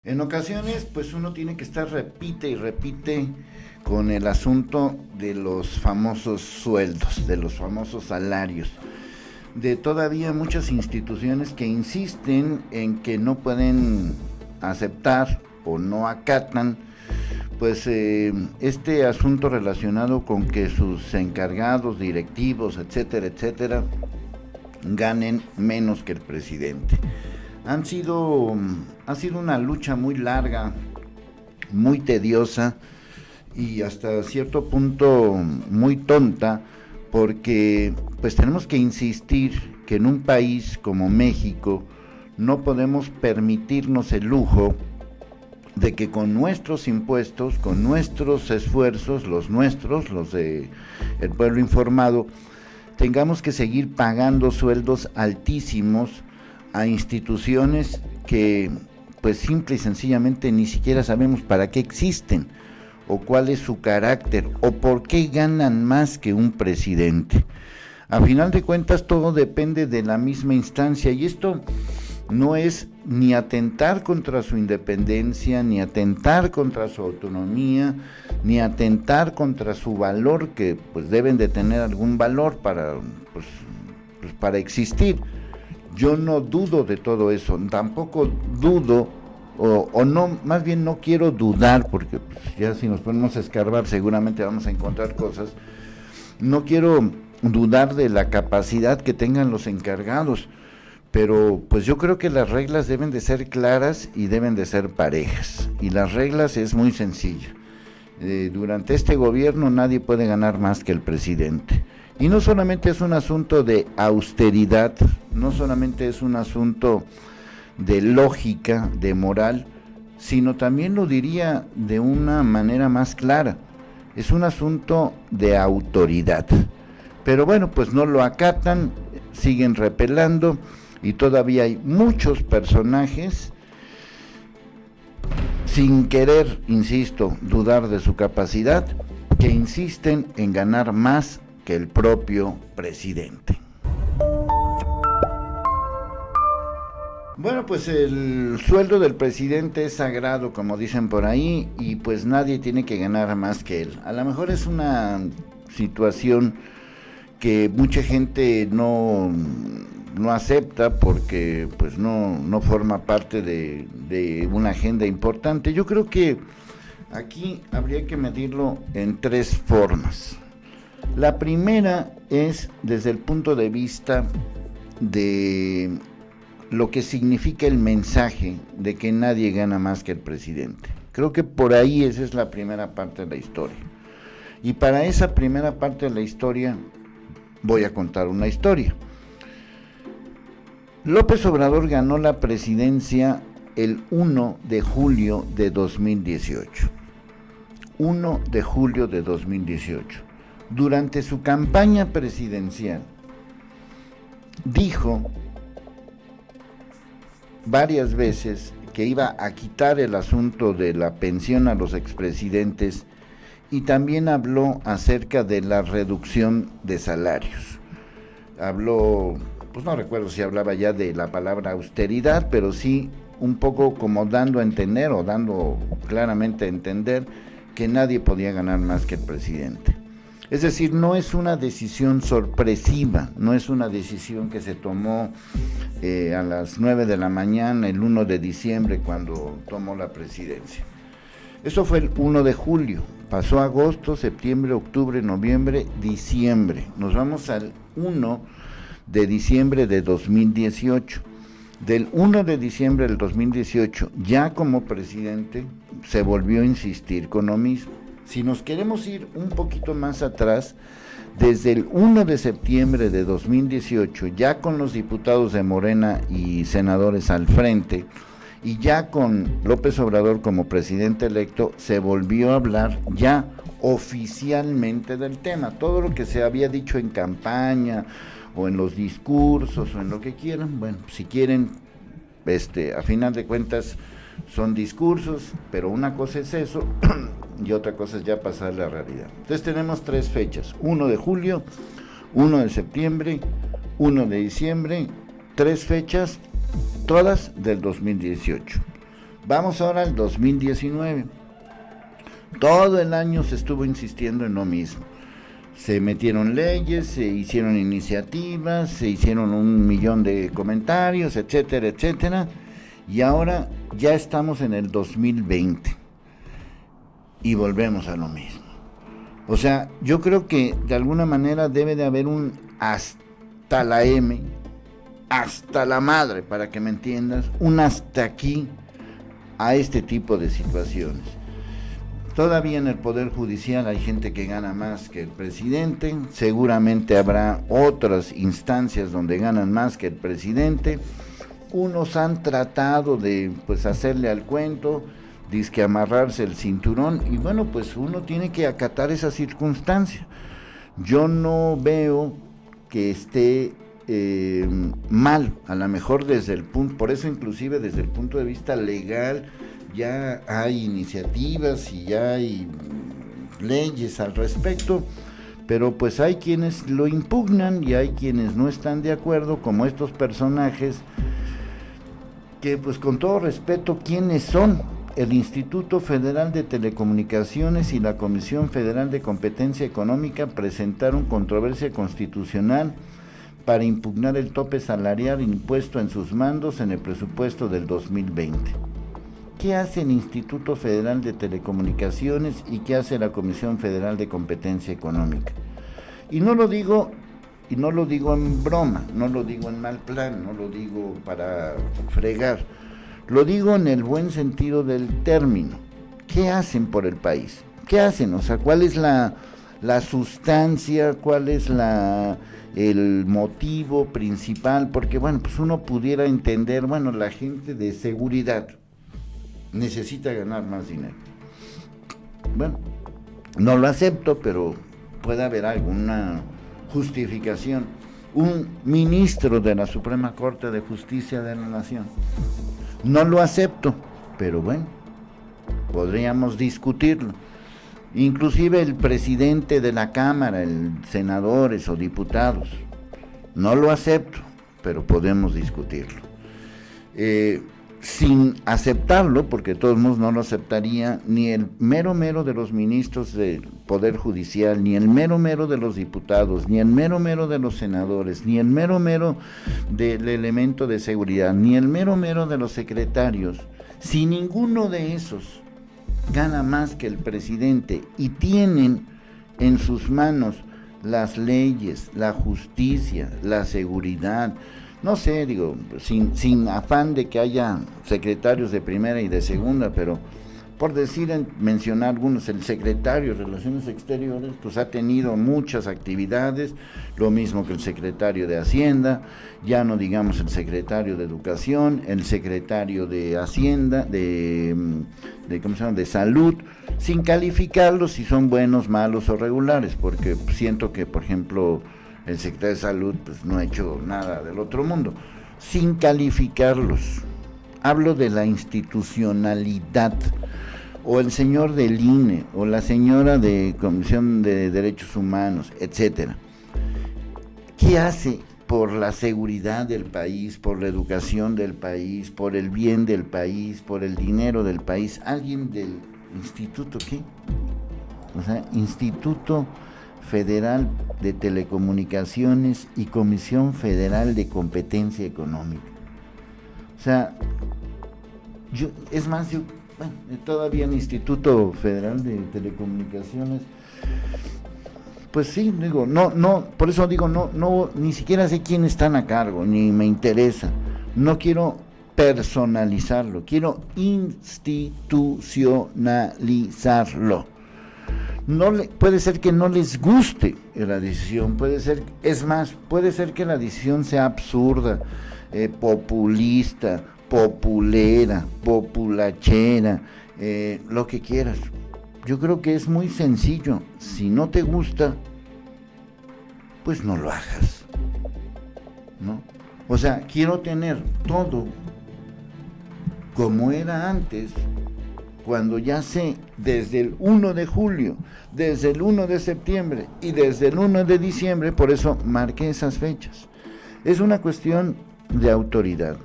En ocasiones, pues uno tiene que estar repite y repite con el asunto de los famosos sueldos, de los famosos salarios, de todavía muchas instituciones que insisten en que no pueden aceptar o no acatan pues este asunto relacionado con que sus encargados, directivos, etcétera, etcétera, ganen menos que el presidente. Ha sido una lucha muy larga, muy tediosa y hasta cierto punto muy tonta, porque pues tenemos que insistir que en un país como México no podemos permitirnos el lujo de que con nuestros impuestos, con nuestros esfuerzos, los nuestros, los de el pueblo informado, tengamos que seguir pagando sueldos altísimos a instituciones que pues simple y sencillamente ni siquiera sabemos para qué existen o cuál es su carácter o por qué ganan más que un presidente. A final de cuentas todo depende de la misma instancia y esto no es ni atentar contra su independencia, ni atentar contra su autonomía, ni atentar contra su valor, que pues deben de tener algún valor para existir. Yo no dudo de todo eso, tampoco dudo, o no, más bien no quiero dudar, porque pues, ya si nos ponemos a escarbar seguramente vamos a encontrar cosas. No quiero dudar de la capacidad que tengan los encargados, pero pues yo creo que las reglas deben de ser claras y deben de ser parejas, y las reglas es muy sencilla. Durante este gobierno nadie puede ganar más que el presidente. Y no solamente es un asunto de austeridad, no solamente es un asunto de lógica, de moral, sino también lo diría de una manera más clara, es un asunto de autoridad. Pero bueno, pues no lo acatan, siguen repelando y todavía hay muchos personajes, sin querer, insisto, dudar de su capacidad, que insisten en ganar más que el propio presidente. Bueno, pues el sueldo del presidente es sagrado, como dicen por ahí, y pues nadie tiene que ganar más que él. A lo mejor es una situación que mucha gente no acepta porque pues no forma parte de una agenda importante. Yo creo que aquí habría que medirlo en tres formas. La primera es desde el punto de vista de lo que significa el mensaje de que nadie gana más que el presidente. Creo que por ahí esa es la primera parte de la historia. Y para esa primera parte de la historia voy a contar una historia. López Obrador ganó la presidencia el 1 de julio de 2018. 1 de julio de 2018. Durante su campaña presidencial, dijo varias veces que iba a quitar el asunto de la pensión a los expresidentes y también habló acerca de la reducción de salarios. Habló, pues no recuerdo si hablaba ya de la palabra austeridad, pero sí un poco como dando a entender o dando claramente a entender que nadie podía ganar más que el presidente. Es decir, no es una decisión sorpresiva, no es una decisión que se tomó a las 9 de la mañana, el 1 de diciembre, cuando tomó la presidencia. Eso fue el 1 de julio, pasó agosto, septiembre, octubre, noviembre, diciembre. Nos vamos al 1 de diciembre de 2018. Del 1 de diciembre del 2018, ya como presidente, se volvió a insistir con lo mismo. Si nos queremos ir un poquito más atrás, desde el 1 de septiembre de 2018, ya con los diputados de Morena y senadores al frente, y ya con López Obrador como presidente electo, se volvió a hablar ya oficialmente del tema. Todo lo que se había dicho en campaña, o en los discursos, o en lo que quieran, bueno, si quieren, a final de cuentas, son discursos, pero una cosa es eso y otra cosa es ya pasar a la realidad. Entonces tenemos tres fechas: 1 de julio, 1 de septiembre, 1 de diciembre, tres fechas, todas del 2018. Vamos ahora al 2019. Todo el año se estuvo insistiendo en lo mismo. Se metieron leyes, se hicieron iniciativas, se hicieron 1,000,000 de comentarios, etcétera, etcétera. Y ahora ya estamos en el 2020 y volvemos a lo mismo. O sea, yo creo que de alguna manera debe de haber un hasta la M, hasta la madre, para que me entiendas, un hasta aquí a este tipo de situaciones. Todavía en el Poder Judicial hay gente que gana más que el presidente, seguramente habrá otras instancias donde ganan más que el presidente. Unos han tratado de pues hacerle al cuento, dizque amarrarse el cinturón, y bueno, pues uno tiene que acatar esa circunstancia. Yo no veo que esté mal, a lo mejor desde el punto, por eso inclusive desde el punto de vista legal, ya hay iniciativas y ya hay leyes al respecto, pero pues hay quienes lo impugnan y hay quienes no están de acuerdo, como estos personajes que pues con todo respeto, ¿quiénes son? El Instituto Federal de Telecomunicaciones y la Comisión Federal de Competencia Económica presentaron controversia constitucional para impugnar el tope salarial impuesto en sus mandos en el presupuesto del 2020. ¿Qué hace el Instituto Federal de Telecomunicaciones y qué hace la Comisión Federal de Competencia Económica? Y no lo digo en broma, no lo digo en mal plan, no lo digo para fregar, lo digo en el buen sentido del término. ¿Qué hacen por el país? ¿Qué hacen? O sea, ¿cuál es la sustancia? ¿Cuál es el motivo principal? Porque bueno, pues uno pudiera entender, bueno, la gente de seguridad necesita ganar más dinero. Bueno, no lo acepto, pero puede haber alguna justificación. Un ministro de la Suprema Corte de Justicia de la Nación, no lo acepto, pero bueno, podríamos discutirlo. Inclusive el presidente de la Cámara, el senadores o diputados, no lo acepto, pero podemos discutirlo. Sin aceptarlo, porque de todos modos no lo aceptaría ni el mero de los ministros del Poder Judicial, ni el mero de los diputados, ni el mero de los senadores, ni el mero del elemento de seguridad, ni el mero de los secretarios. Si ninguno de esos gana más que el presidente y tienen en sus manos las leyes, la justicia, la seguridad, no sé, digo, sin afán de que haya secretarios de primera y de segunda, pero por mencionar algunos, el secretario de Relaciones Exteriores, pues ha tenido muchas actividades, lo mismo que el secretario de Hacienda, ya no digamos el secretario de Educación, el secretario de Hacienda, ¿cómo se llama?, de Salud, sin calificarlos si son buenos, malos o regulares, porque siento que, por ejemplo, el secretario de Salud pues no ha hecho nada del otro mundo, sin calificarlos. Hablo de la institucionalidad, o el señor del INE, o la señora de Comisión de Derechos Humanos, etcétera. ¿Qué hace por la seguridad del país, por la educación del país, por el bien del país, por el dinero del país? ¿Alguien del instituto qué? O sea, Instituto Federal de Telecomunicaciones y Comisión Federal de Competencia Económica. O sea, todavía el Instituto Federal de Telecomunicaciones, pues sí, digo, por eso digo, no, ni siquiera sé quiénes están a cargo, ni me interesa. No quiero personalizarlo, quiero institucionalizarlo. Puede ser que no les guste la decisión, puede ser que la decisión sea absurda, populista, populera, populachera, lo que quieras. Yo creo que es muy sencillo. Si no te gusta, pues no lo hagas, ¿no? O sea, quiero tener todo como era antes, cuando ya sé desde el 1 de julio, desde el 1 de septiembre y desde el 1 de diciembre, por eso marqué esas fechas. Es una cuestión de autoridad.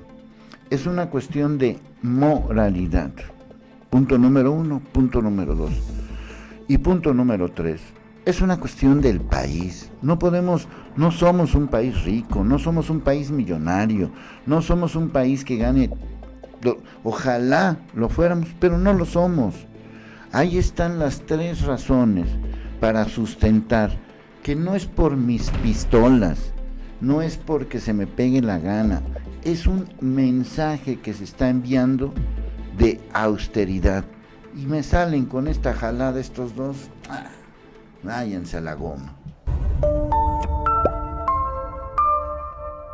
es una cuestión de moralidad. Punto número 1, punto número 2. Y punto número 3, es una cuestión del país. No somos un país rico, no somos un país millonario, no somos un país que gane, ojalá lo fuéramos, pero no lo somos. Ahí están las 3 razones para sustentar que no es por mis pistolas, no es porque se me pegue la gana, es un mensaje que se está enviando de austeridad. Y me salen con esta jalada estos dos, váyanse a la goma.